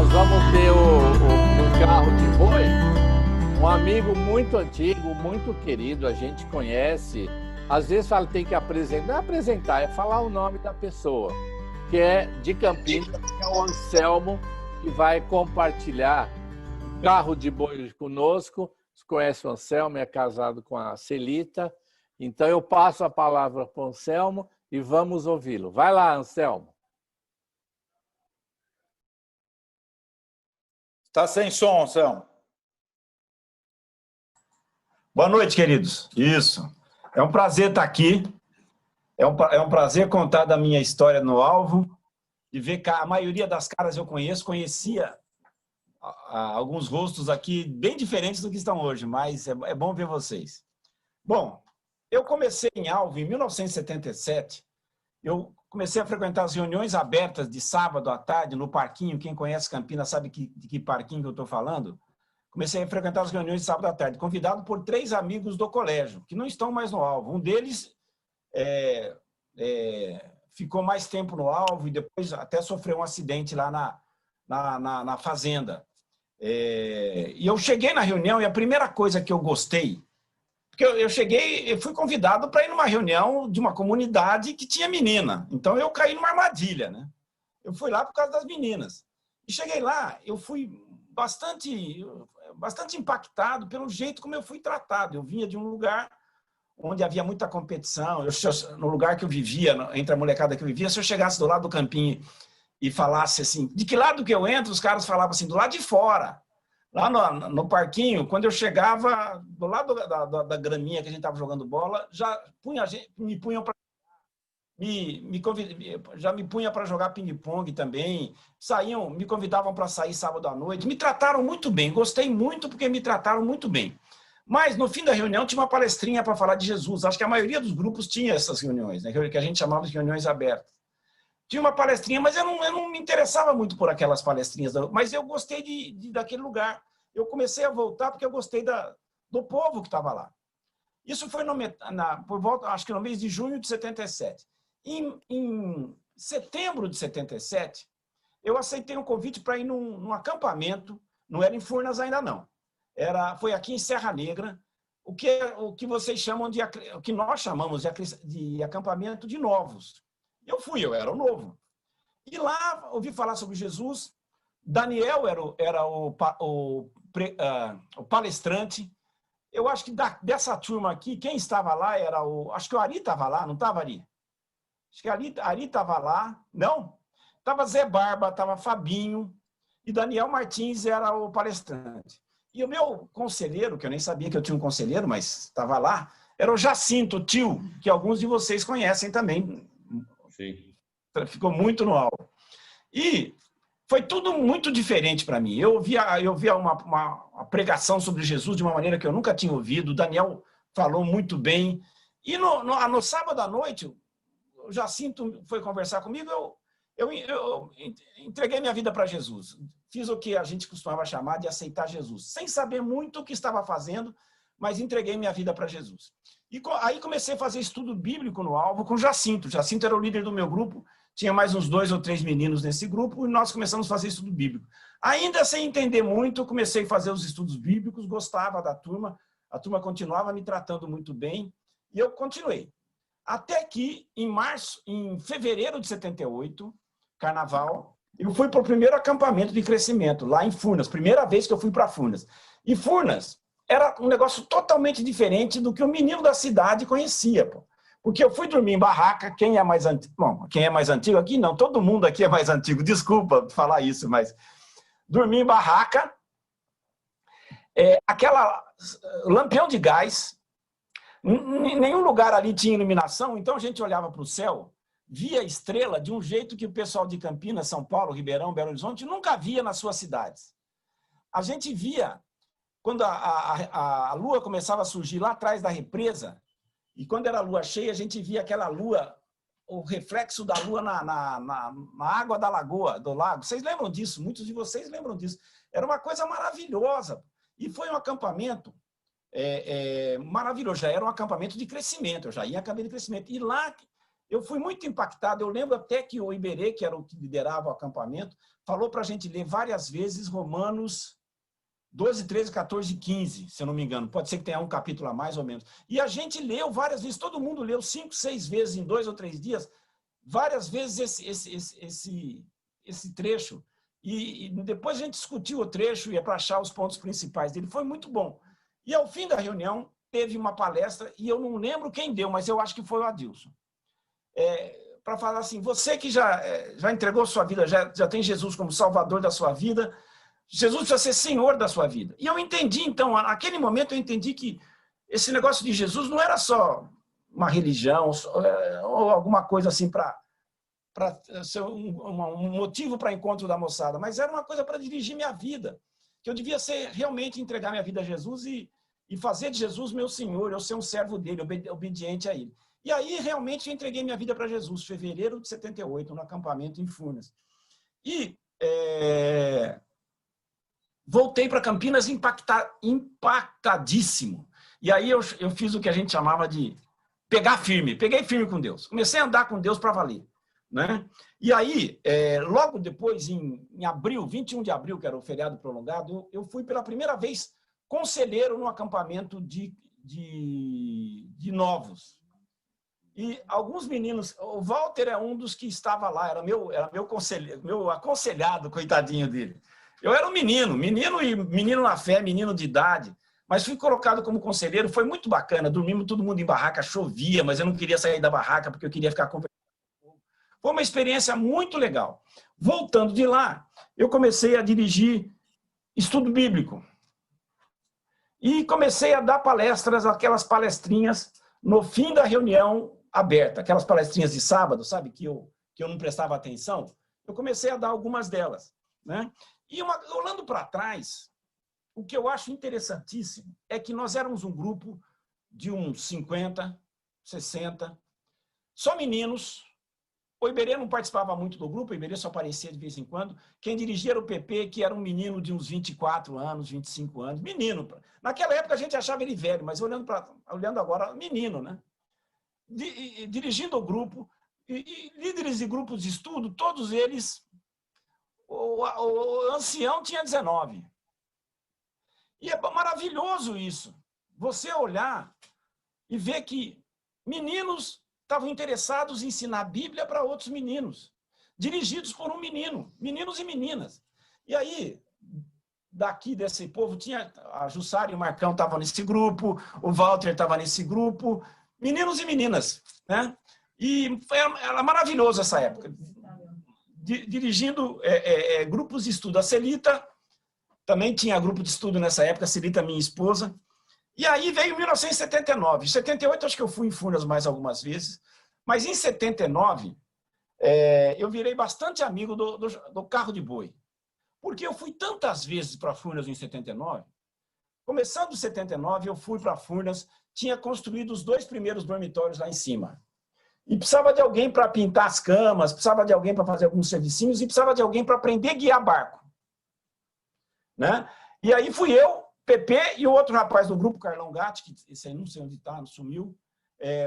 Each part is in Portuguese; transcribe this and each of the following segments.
nós vamos ter no carro de boi um amigo muito antigo, muito querido, a gente conhece. Às vezes fala tem que apresentar, não é apresentar, é falar o nome da pessoa, que é de Campinas, que é o Anselmo, que vai compartilhar o carro de boi conosco. Você conhece o Anselmo, é casado com a Celita. Então eu passo a palavra para o Anselmo e vamos ouvi-lo. Vai lá, Anselmo. Está sem som, Anselmo. Boa noite, queridos. Isso. É um prazer estar aqui. É um prazer contar da minha história no Alvo, de ver que a maioria das caras eu conhecia alguns rostos aqui bem diferentes do que estão hoje, mas é bom ver vocês. Bom, eu comecei em Alvo em 1977. Eu comecei a frequentar as reuniões abertas de sábado à tarde no parquinho. Quem conhece Campinas sabe de que parquinho que eu estou falando. Comecei a frequentar as reuniões de sábado à tarde, convidado por 3 amigos do colégio, que não estão mais no Alvo. Um deles ficou mais tempo no Alvo e depois até sofreu um acidente lá na fazenda. E eu cheguei na reunião e a primeira coisa que eu gostei, porque eu fui convidado para ir numa reunião de uma comunidade que tinha menina. Então eu caí numa armadilha, né? Eu fui lá por causa das meninas. E cheguei lá, eu fui bastante impactado pelo jeito como eu fui tratado. Eu vinha de um lugar onde havia muita competição. No lugar que eu vivia, entre a molecada que eu vivia, se eu chegasse do lado do campinho e falasse assim, de que lado que eu entro, os caras falavam assim, do lado de fora. Lá no parquinho, quando eu chegava do lado da graminha que a gente estava jogando bola, já me punham para já me punha para jogar ping-pong também. Me convidavam para sair sábado à noite. Me trataram muito bem. Gostei muito porque me trataram muito bem. Mas no fim da reunião tinha uma palestrinha para falar de Jesus. Acho que a maioria dos grupos tinha essas reuniões, né, que a gente chamava de reuniões abertas. Tinha uma palestrinha, mas eu não me interessava muito por aquelas palestrinhas. Mas eu gostei daquele lugar. Eu comecei a voltar porque eu gostei do povo que estava lá. Isso foi por volta, acho que no mês de junho de 77. Em setembro de 77, eu aceitei um convite para ir num acampamento. Não era em Furnas ainda não. Foi aqui em Serra Negra, o que vocês chamam o que nós chamamos de acampamento de novos. Eu era o novo. E lá ouvi falar sobre Jesus. Daniel era o palestrante. Eu acho que dessa turma aqui, quem estava lá era acho que o Ari estava lá, não estava, Ari? Acho que Ari estava lá. Não? Estava Zé Barba, estava Fabinho, e Daniel Martins era o palestrante. E o meu conselheiro, que eu nem sabia que eu tinha um conselheiro, mas estava lá, era o Jacinto, o tio, que alguns de vocês conhecem também. Sim. Ficou muito no alto. E foi tudo muito diferente para mim. Eu via uma pregação sobre Jesus de uma maneira que eu nunca tinha ouvido. O Daniel falou muito bem. E no sábado à noite, o Jacinto foi conversar comigo. Eu entreguei minha vida para Jesus. Fiz o que a gente costumava chamar de aceitar Jesus. Sem saber muito o que estava fazendo, mas entreguei minha vida para Jesus. E aí comecei a fazer estudo bíblico no Alvo com o Jacinto. O Jacinto era o líder do meu grupo. Tinha mais uns 2 ou 3 meninos nesse grupo e nós começamos a fazer estudo bíblico. Ainda sem entender muito, comecei a fazer os estudos bíblicos, gostava da turma, a turma continuava me tratando muito bem e eu continuei. Até que, em fevereiro de 78, carnaval, eu fui para o primeiro acampamento de crescimento, lá em Furnas, primeira vez que eu fui para Furnas. E Furnas era um negócio totalmente diferente do que o menino da cidade conhecia, pô. Porque eu fui dormir em barraca. Quem é mais antigo? Bom, quem é mais antigo aqui? Não, todo mundo aqui é mais antigo. Desculpa falar isso, mas dormi em barraca. Aquela lampião de gás. Em nenhum lugar ali tinha iluminação, então a gente olhava para o céu, via estrela de um jeito que o pessoal de Campinas, São Paulo, Ribeirão, Belo Horizonte nunca via nas suas cidades. A gente via quando a lua começava a surgir lá atrás da represa. E quando era lua cheia, a gente via aquela lua, o reflexo da lua na água da lagoa, do lago. Vocês lembram disso? Muitos de vocês lembram disso. Era uma coisa maravilhosa. E foi um acampamento maravilhoso. Já era um acampamento de crescimento. Eu já ia em acampamento de crescimento. E lá eu fui muito impactado. Eu lembro até que o Iberê, que era o que liderava o acampamento, falou para a gente ler várias vezes Romanos 12, 13, 14 e 15, se eu não me engano. Pode ser que tenha um capítulo a mais ou menos. E a gente leu várias vezes, todo mundo leu 5, 6 vezes em 2 ou 3 dias, várias vezes esse trecho. E depois a gente discutiu o trecho e é para achar os pontos principais dele. Foi muito bom. E ao fim da reunião, teve uma palestra, e eu não lembro quem deu, mas eu acho que foi o Adilson. Para falar assim, você que já entregou sua vida, já tem Jesus como salvador da sua vida, Jesus precisa ser senhor da sua vida. E eu entendi, então, naquele momento eu entendi que esse negócio de Jesus não era só uma religião ou alguma coisa assim para ser um motivo para encontro da moçada, mas era uma coisa para dirigir minha vida, que eu devia realmente entregar minha vida a Jesus e fazer de Jesus meu senhor, eu ser um servo dele, obediente a ele. E aí, realmente, eu entreguei minha vida para Jesus, em fevereiro de 78, no acampamento em Furnas. E voltei para Campinas impactadíssimo. E aí eu fiz o que a gente chamava de pegar firme. Peguei firme com Deus. Comecei a andar com Deus para valer. Né? E aí, logo depois, em abril, 21 de abril, que era o feriado prolongado, eu fui pela primeira vez conselheiro no acampamento de Novos. E alguns meninos, o Walter é um dos que estava lá, era meu conselheiro, meu aconselhado, coitadinho dele. Eu era um menino na fé, menino de idade, mas fui colocado como conselheiro, foi muito bacana, dormimos todo mundo em barraca, chovia, mas eu não queria sair da barraca porque eu queria ficar conversando. Foi uma experiência muito legal. Voltando de lá, eu comecei a dirigir estudo bíblico. E comecei a dar palestras, aquelas palestrinhas no fim da reunião aberta, aquelas palestrinhas de sábado, sabe, que eu não prestava atenção. Eu comecei a dar algumas delas. Né? E olhando para trás, o que eu acho interessantíssimo é que nós éramos um grupo de uns 50, 60, só meninos. O Iberê não participava muito do grupo, o Iberê só aparecia de vez em quando. Quem dirigia era o PP, que era um menino de uns 24 anos, 25 anos. Menino. Naquela época a gente achava ele velho, mas olhando agora, menino, né? Dirigindo o grupo, e líderes de grupos de estudo, todos eles, o ancião tinha 19. E é maravilhoso isso. Você olhar e ver que meninos estavam interessados em ensinar a Bíblia para outros meninos, dirigidos por um menino, meninos e meninas. E aí, daqui desse povo, tinha a Jussara e o Marcão estavam nesse grupo, o Walter estava nesse grupo, meninos e meninas. Né? E era maravilhoso essa época. Dirigindo grupos de estudo. A Celita também tinha grupo de estudo nessa época, a Celita, minha esposa. E aí veio 1979. Em 78, acho que eu fui em Furnas mais algumas vezes. Mas em 79, eu virei bastante amigo do carro de boi. Porque eu fui tantas vezes para Furnas em 79. Começando em 79, eu fui para Furnas, tinha construído os 2 primeiros dormitórios lá em cima. E precisava de alguém para pintar as camas, precisava de alguém para fazer alguns servicinhos e precisava de alguém para aprender a guiar barco. Né? E aí fui eu, PP e o outro rapaz do grupo, Carlão Gatti, que esse aí não sei onde está, sumiu.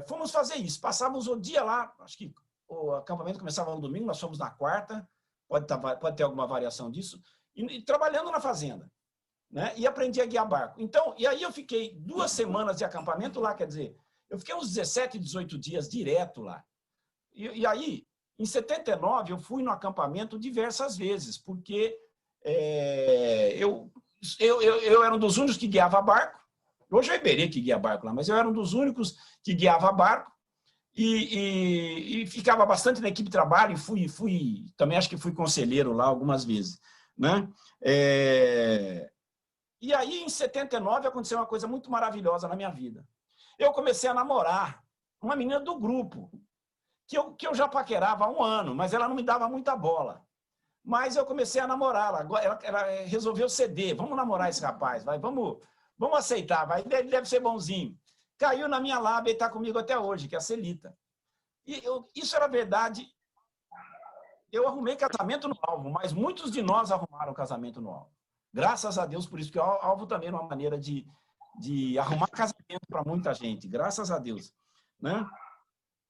Fomos fazer isso, passávamos o dia lá, acho que o acampamento começava no domingo, nós fomos na quarta, pode ter alguma variação disso, e trabalhando na fazenda. Né? E aprendi a guiar barco. Então, e aí eu fiquei 2 semanas de acampamento lá, quer dizer, eu fiquei uns 17, 18 dias direto lá. E aí, em 79, eu fui no acampamento diversas vezes, porque eu era um dos únicos que guiava barco. Hoje é o Iberê que guia barco lá, mas eu era um dos únicos que guiava barco e ficava bastante na equipe de trabalho e também acho que fui conselheiro lá algumas vezes. Né? E aí, em 79, aconteceu uma coisa muito maravilhosa na minha vida. Eu comecei a namorar uma menina do grupo, que eu já paquerava há 1 ano, mas ela não me dava muita bola. Mas eu comecei a namorá-la. Ela resolveu ceder. Vamos namorar esse rapaz, vai, vamos aceitar, vai, ele deve ser bonzinho. Caiu na minha lábia e está comigo até hoje, que é a Celita. E isso era verdade. Eu arrumei casamento no Alvo, mas muitos de nós arrumaram casamento no Alvo. Graças a Deus por isso, porque o Alvo também é uma maneira de arrumar casamento para muita gente. Graças a Deus. Né?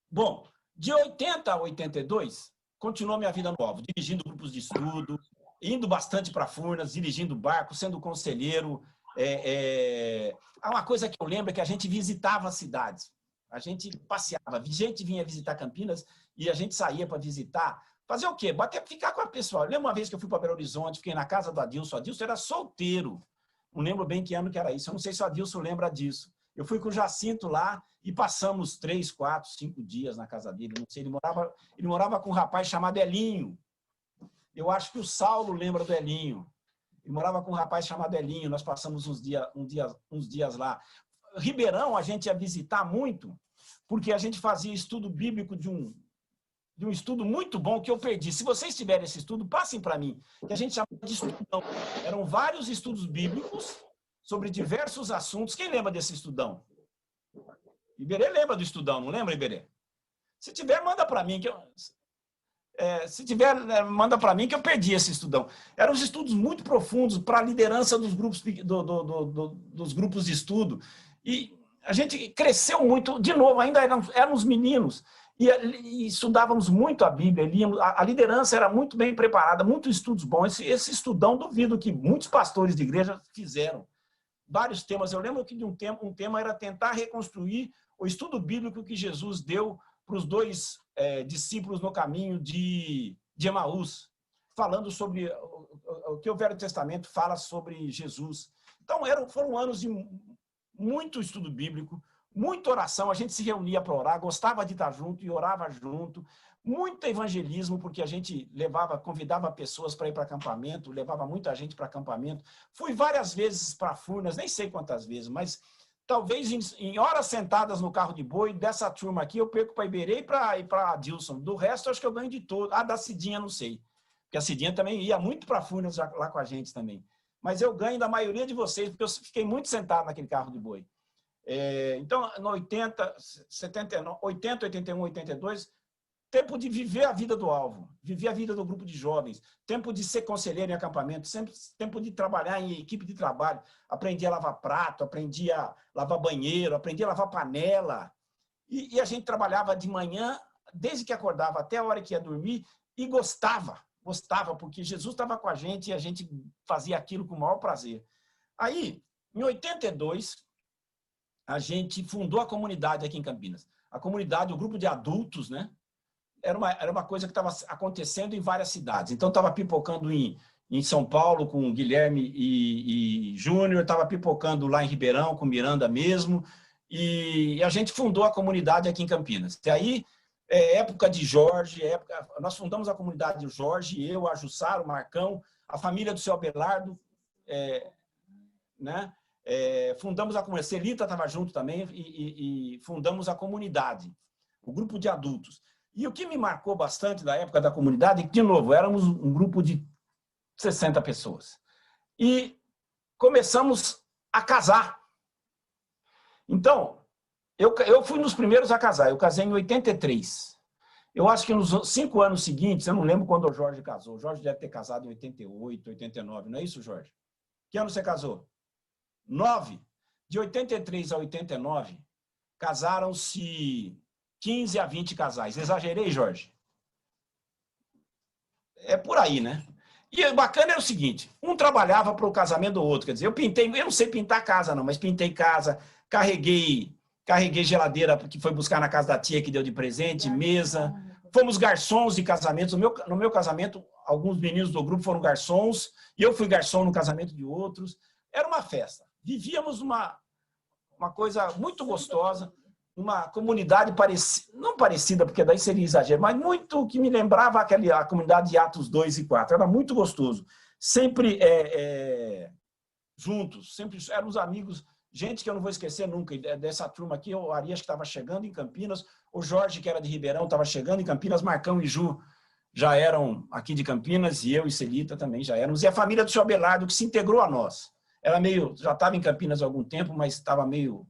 Bom, De 80 a 82, continuou minha vida no Alvo, dirigindo grupos de estudo, indo bastante para Furnas, dirigindo barco, sendo conselheiro. Uma coisa que eu lembro é que a gente visitava as cidades. A gente passeava, gente vinha visitar Campinas e a gente saía para visitar. Fazer o quê? Ficar com a pessoa. Lembro uma vez que eu fui para Belo Horizonte, fiquei na casa do Adilson. O Adilson era solteiro. Não lembro bem que ano que era isso. Eu não sei se o Adilson lembra disso. Eu fui com o Jacinto lá e passamos 3, 4, 5 dias na casa dele. Não sei, ele morava com um rapaz chamado Elinho. Eu acho que o Saulo lembra do Elinho. Ele morava com um rapaz chamado Elinho. Nós passamos uns dias lá. Ribeirão a gente ia visitar muito, porque a gente fazia estudo bíblico de um estudo muito bom que eu perdi. Se vocês tiverem esse estudo, passem para mim, que a gente chama de estudão. Eram vários estudos bíblicos sobre diversos assuntos. Quem lembra desse estudão? Iberê lembra do estudão, não lembra, Iberê? Se tiver, manda para mim, manda para mim que eu perdi esse estudão. Eram os estudos muito profundos para a liderança dos grupos, dos grupos de estudo. E a gente cresceu muito, de novo, ainda éramos meninos, e estudávamos muito a Bíblia, a liderança era muito bem preparada, muitos estudos bons. Esse estudão, duvido que muitos pastores de igreja fizeram. Vários temas. Eu lembro que de um tema era tentar reconstruir o estudo bíblico que Jesus deu para os dois discípulos no caminho de Emaús, falando sobre o que o Velho Testamento fala sobre Jesus. Então, foram anos de muito estudo bíblico, muita oração, a gente se reunia para orar, gostava de estar junto e orava junto, muito evangelismo, porque a gente convidava pessoas para ir para acampamento, levava muita gente para acampamento. Fui várias vezes para Furnas, nem sei quantas vezes, mas talvez em horas sentadas no carro de boi, dessa turma aqui, eu perco para Iberê e para Adilson. Do resto, eu acho que eu ganho de todo. Da Cidinha, não sei. Porque a Cidinha também ia muito para Furnas lá com a gente também. Mas eu ganho da maioria de vocês, porque eu fiquei muito sentado naquele carro de boi. Então, no 80, 81, 82, tempo de viver a vida do alvo, viver a vida do grupo de jovens, tempo de ser conselheiro em acampamento, tempo de trabalhar em equipe de trabalho, aprendi a lavar prato, aprendi a lavar banheiro, aprendi a lavar panela. E a gente trabalhava de manhã, desde que acordava até a hora que ia dormir, e gostava, porque Jesus estava com a gente e a gente fazia aquilo com o maior prazer. Aí, em 82, a gente fundou a comunidade aqui em Campinas. A comunidade, o grupo de adultos, né? Era uma coisa que estava acontecendo em várias cidades. Então, estava pipocando em São Paulo com o Guilherme e Júnior, estava pipocando lá em Ribeirão com Miranda mesmo, e a gente fundou a comunidade aqui em Campinas. E aí, época de Jorge, nós fundamos a comunidade de Jorge, eu, a Jussara, o Marcão, a família do seu Abelardo, né? Fundamos a comunidade, Celita estava junto também, e fundamos a comunidade, o grupo de adultos. E o que me marcou bastante da época da comunidade é que, de novo, éramos um grupo de 60 pessoas. E começamos a casar. Então, eu fui nos primeiros a casar. Eu casei em 83. Eu acho que nos 5 anos seguintes, eu não lembro quando o Jorge casou. O Jorge deve ter casado em 88, 89. Não é isso, Jorge? Que ano você casou? 9. De 83 a 89, casaram-se 15 a 20 casais. Exagerei, Jorge? É por aí, né? E o bacana é o seguinte, um trabalhava para o casamento do outro. Quer dizer, eu não sei pintar casa não, mas pintei casa, carreguei geladeira que foi buscar na casa da tia que deu de presente, mesa. Fomos garçons de casamentos. No meu casamento, alguns meninos do grupo foram garçons, e eu fui garçom no casamento de outros. Era uma festa. Vivíamos uma coisa muito gostosa, uma comunidade não parecida, porque daí seria exagero, mas muito que me lembrava a comunidade de Atos 2 e 4. Era muito gostoso. Sempre juntos, sempre éramos amigos. Gente que eu não vou esquecer nunca, dessa turma aqui, o Arias que estava chegando em Campinas, o Jorge, que era de Ribeirão, estava chegando em Campinas, Marcão e Ju já eram aqui de Campinas, e eu e Celita também já éramos. E a família do seu Abelardo, que se integrou a nós. Já estava em Campinas há algum tempo, mas não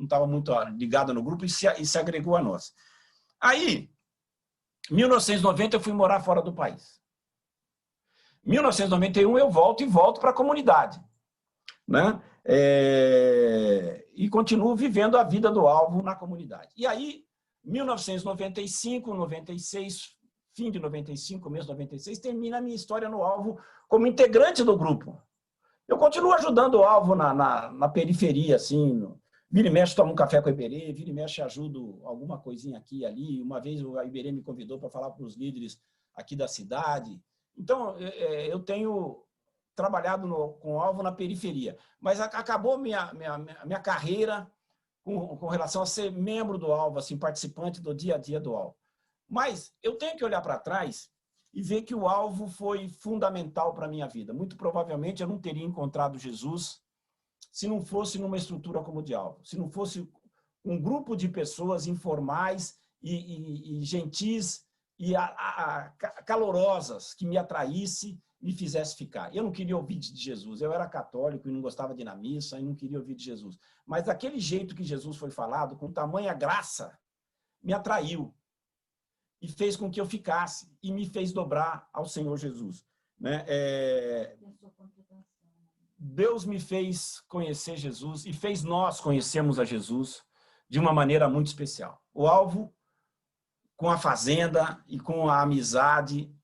estava muito ligada no grupo e se agregou a nós. Aí, em 1990, eu fui morar fora do país. Em 1991, eu volto para a comunidade, né? E continuo vivendo a vida do alvo na comunidade. E aí, 1995, 96, fim de 95, começo de 96, termina a minha história no Alvo como integrante do grupo. Eu continuo ajudando o Alvo na periferia, assim, vira e mexe, tomo um café com o Iberê, vira e mexe, ajudo alguma coisinha aqui e ali. Uma vez o Iberê me convidou para falar para os líderes aqui da cidade. Então, eu tenho trabalhado com o Alvo na periferia. Mas acabou minha carreira com relação a ser membro do Alvo, assim, participante do dia a dia do Alvo. Mas eu tenho que olhar para trás e ver que o Alvo foi fundamental para a minha vida. Muito provavelmente eu não teria encontrado Jesus se não fosse numa estrutura como o de Alvo, se não fosse um grupo de pessoas informais e gentis e calorosas que me atraísse, me fizesse ficar. Eu não queria ouvir de Jesus, eu era católico e não gostava de ir na missa e não queria ouvir de Jesus. Mas daquele jeito que Jesus foi falado, com tamanha graça, me atraiu e fez com que eu ficasse e me fez dobrar ao Senhor Jesus. Né? Deus me fez conhecer Jesus e fez nós conhecermos a Jesus de uma maneira muito especial. O Alvo, com a Fazenda e com a amizade,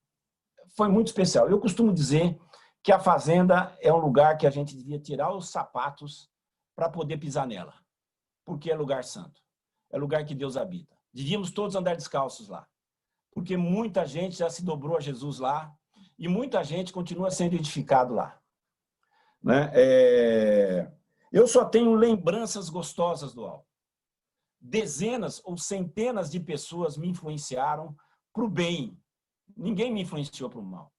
foi muito especial. Eu costumo dizer que a Fazenda é um lugar que a gente devia tirar os sapatos para poder pisar nela, porque é lugar santo, é lugar que Deus habita. Devíamos todos andar descalços lá, porque muita gente já se dobrou a Jesus lá e muita gente continua sendo edificado lá. Né? Eu só tenho lembranças gostosas do Alvo. Dezenas ou centenas de pessoas me influenciaram para o bem. Ninguém me influenciou para o mal.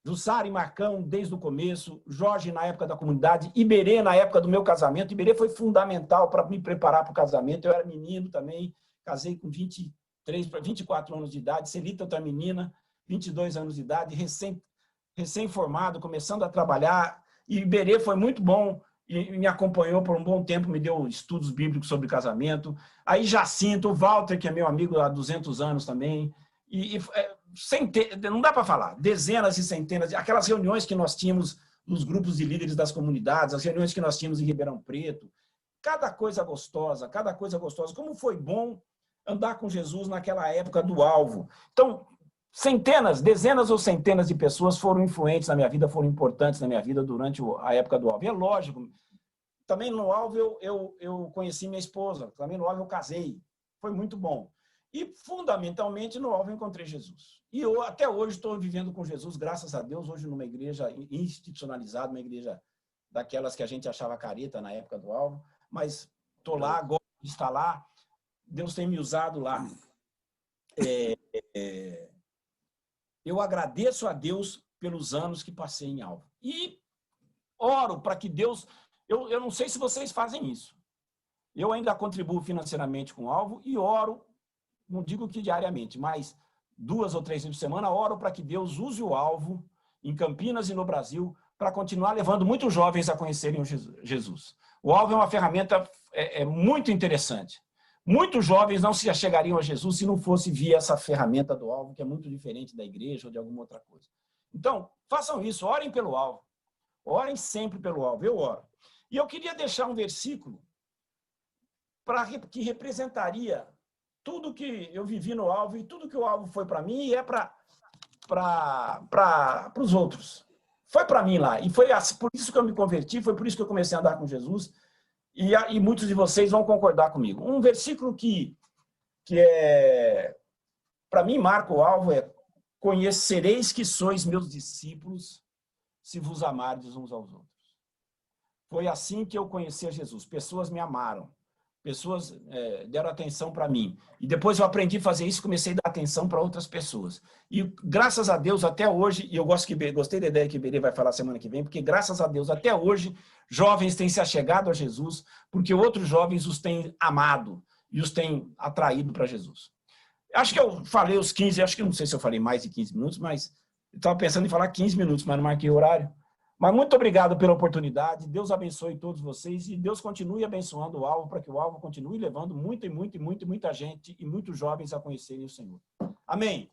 Jussara e Marcão, desde o começo, Jorge na época da comunidade, Iberê na época do meu casamento. Iberê foi fundamental para me preparar para o casamento. Eu era menino também, casei com 23 para 24 anos de idade. Celita, outra menina, 22 anos de idade, recém-formado, começando a trabalhar. E Iberê foi muito bom e me acompanhou por um bom tempo, me deu estudos bíblicos sobre casamento. Aí Jacinto, o Walter, que é meu amigo há 200 anos também. Não dá para falar, dezenas e centenas, aquelas reuniões que nós tínhamos nos grupos de líderes das comunidades, as reuniões que nós tínhamos em Ribeirão Preto, cada coisa gostosa, como foi bom andar com Jesus naquela época do Alvo. Então, dezenas ou centenas de pessoas foram influentes na minha vida, foram importantes na minha vida durante a época do Alvo. E é lógico, também no Alvo eu conheci minha esposa, também no Alvo eu casei, foi muito bom. E, fundamentalmente, no Alvo eu encontrei Jesus. E eu, até hoje, estou vivendo com Jesus, graças a Deus, hoje numa igreja institucionalizada, uma igreja daquelas que a gente achava careta na época do Alvo, mas estou lá, gosto de estar lá, Deus tem me usado lá. Eu agradeço a Deus pelos anos que passei em Alvo. E oro para que Deus... Eu não sei se vocês fazem isso. Eu ainda contribuo financeiramente com o Alvo e oro, não digo que diariamente, mas 2 ou 3 vezes por semana, oro para que Deus use o Alvo em Campinas e no Brasil para continuar levando muitos jovens a conhecerem o Jesus. O Alvo é uma ferramenta muito interessante. Muitos jovens não se achegariam a Jesus se não fosse via essa ferramenta do Alvo, que é muito diferente da igreja ou de alguma outra coisa. Então, façam isso, orem pelo Alvo. Orem sempre pelo Alvo, eu oro. E eu queria deixar um versículo que representaria tudo que eu vivi no Alvo e tudo que o Alvo foi para mim e é para os outros. Foi para mim lá. E foi por isso que eu me converti, foi por isso que eu comecei a andar com Jesus. E muitos de vocês vão concordar comigo. Um versículo que para mim, marca o Alvo é: conhecereis que sois meus discípulos se vos amardes uns aos outros. Foi assim que eu conheci a Jesus. Pessoas me amaram. Pessoas deram atenção para mim. E depois eu aprendi a fazer isso e comecei a dar atenção para outras pessoas. E graças a Deus, até hoje, e eu gostei da ideia que o Iberê vai falar semana que vem, porque graças a Deus, até hoje, jovens têm se achegado a Jesus, porque outros jovens os têm amado e os têm atraído para Jesus. Acho que eu falei os 15, acho que não sei se eu falei mais de 15 minutos, mas eu estava pensando em falar 15 minutos, mas não marquei o horário. Mas muito obrigado pela oportunidade, Deus abençoe todos vocês e Deus continue abençoando o Alvo para que o Alvo continue levando muita gente e muitos jovens a conhecerem o Senhor. Amém.